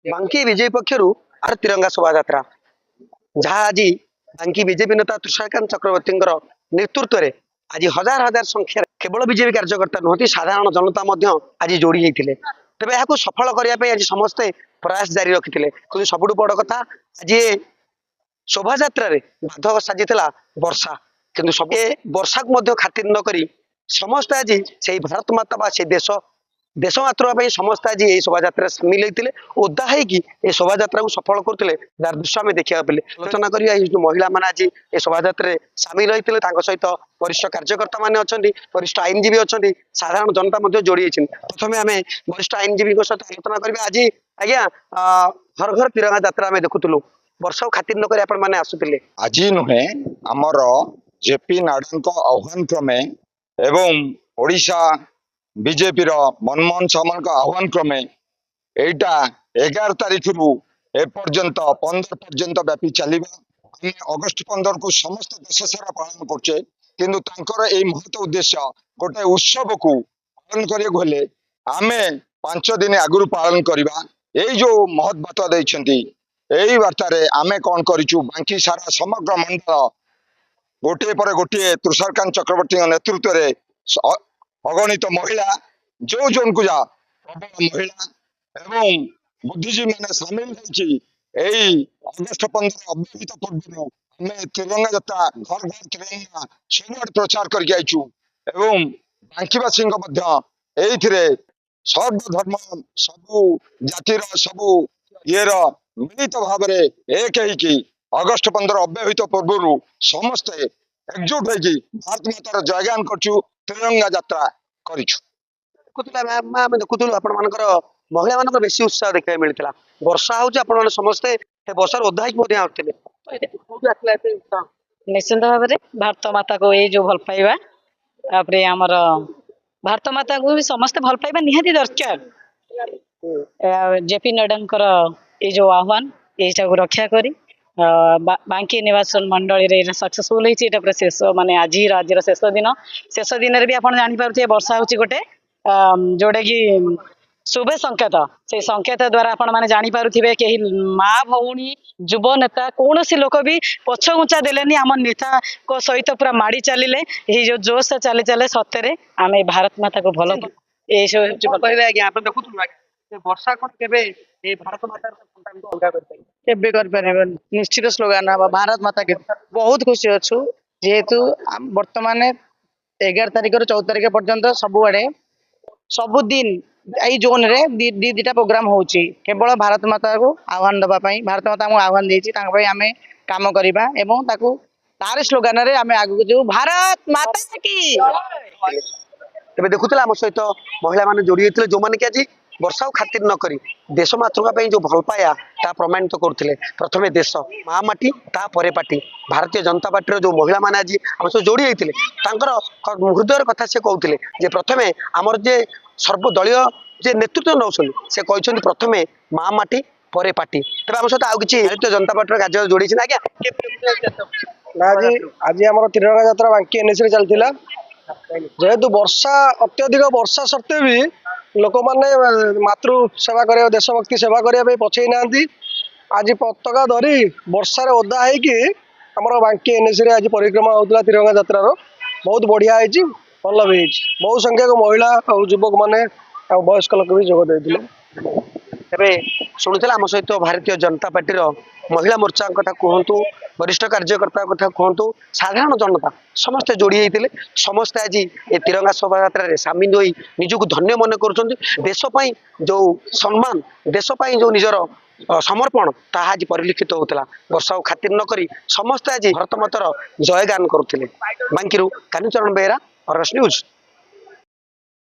बांकी BJP पक्षरु are तिरंगा शोभा यात्रा जहाँ आज बांकी बीजेपी नेता तुषारकांत चक्रवर्ती नेतृत्व में आज हजार हजार संख्या केवल बीजेपी कार्यकर्ता नुहति साधारण जनता आज जोड़ी होते तेज यह सफल करने आज समस्ते प्रयास जारी रखिते कि सबुठ बड़ कथा आज शोभा यात्रा बाधक साजिला वर्षा किंतु सब वर्षा को खातिर नक समस्त आज से भारत माता से देश मातृका समस्त आज ये शोभा यात्रा सामिल होते ओदा है शोभा यात्रा को सफल करते जार दृश्य आम देखा पारे आलोचना करवा महिला मैंने आज ये शोभा यात्रा सामिल होते सहित वरिष्ठ कार्यकर्ता मैंने अच्छा वरिष्ठ आईनजीवी अच्छा साधारण जनता जोड़ी होती प्रथम आम वरिष्ठ आईनजीवी सहित आलोचना करवा आज आज्ञा घर घर तिरंगा यात्रा आम देखुलु वर्षा खातिर नक मैंने आसुले आज नुहे आमर जेपी नाडा आह्वान क्रमे एवं ओडिशा बीजेपी मनमोहन सामल आह्वान क्रमे एटा 11 तारीख रु एपर्यंत 15 पर्यंत व्यापी चलवा अगस्ट 15 को समस्त देश सारा पालन करछे किंतु तांकर ए महत्व उद्देश्य गोटे उत्सव को पालन करिया गले आमे 5 दिन आगु पालन करवा ए जो महत् बार्ता देइछंती एही बार्तारे आमे कौन करिछु बांकी सारा समग्र मंडल गोटे पर गोटे तुषारकांत चक्रवर्ती नेतृत्व रे अगणित महिला जो जन को जा प्रबल महिला एवं बुद्धिजीवी मैंने सामिल अगस्ट 15 अव्यवहित पूर्व आम तिरंगा यात्रा घर घर तिरंगा सब प्रचार करके आईचु एवं बांकीवासी सर्वधर्म सबू जातिर सबू येर मिलित भाव एक अगस्ट 15 अव्यवहित पूर्व समस्ते एकजुट होगी भारत मातार जयगान करछु तिरंगा यात्रा देखुलु आपण महिला मान बेसी उत्साह देखा मिलता वर्षा हो समस्ते वर्षा ओदा निश्चिंत भाव में भारत माता को ये जो भल पाइबा तापरे हमर भारत माता को भी समस्ते भल पाइबा निहाती दरकार जेपी नड्डा ये जो आह्वान यहीटा को रक्षा करी बांकी निर्वाचन मंडली सक्सेसफुल होता शेष माने आज शेष दिन भी आप जापारे वर्षा हूँ गोटे जोटा कि शुभ संकेत से संकेत द्वारा आपण मैंने जापारे कहीं माँ भौणी युव नेता कौन सी लोक भी पछघुंचा देलेनी आम नेता को सहित पूरा माड़ी चलिले ये जो जोश से चली चले सत्य आम भारत माता को भल वर्षा भारत माता निश्चित स्लोगान हम भारत माता के बहुत खुशी अच्छु जेहेतु बर्तमान 11 तारिख रु 14 तारिख पर्यंत सबुआड़े सबुदिन यही जोन रे दीटा प्रोग्राम होची केवल भारत माता को आह्वान दवाई भारत माता को आह्वान देती आम कम करवा एवं तार स्लोगान रे आम आगु जो भारत माता की तेज देखुला आम सहित महिला मैंने जोड़ी होते जो मैंने कि आज वर्षा खातिर नक देश मातृका जो भल पाया ता प्रमाणित करते प्रथम देश माँ माटी तापर पार्टी भारतीय जनता पार्टी जो महिला मैंने आज आम सब जोड़ी होते हृदय कथा से कहते प्रथम आमर जे सर्वदलीय जे नेतृत्व नौ से कहते प्रथम माँ माटी पर पार्टी तेज आम सहित आउ कि भारतीय जनता पार्टी कार्य जोड़ी आज आज आम तिरंगा यात्रा बांकी एनएसी चलता जेहेतु वर्षा अत्यधिक वर्षा सत्वे भी लोक मैंने मातृ सेवा कर देशभक्ति सेवा करने पछे ना आज पताका धरी वर्षार ओदा होमर बांकी एनएसी आज परिक्रमा होता तिरंगा यात्रा बहुत बढ़िया भल भी बहुत संख्यक महिला और युवक मैंने वयस्क लोक भी जोग देते शुणुला आम सहित भारतीय जनता पार्टी महिला मोर्चा कथा कहतु वरिष्ठ कार्यकर्ता कथा कहतु साधारण जनता समस्ते जोड़ी होते समस्ते आज ये तिरंगा शोभा यात्रा सामिल हो निजक धन्य मन कर जो सम्मान देशपाई जो निजर समर्पण ताहा आज परिलक्षित होता वर्षा खातिर नक समस्ते आज भारत मातार जयगान करुले बांकी कालीचरण बेहरा अर्गस न्यूज।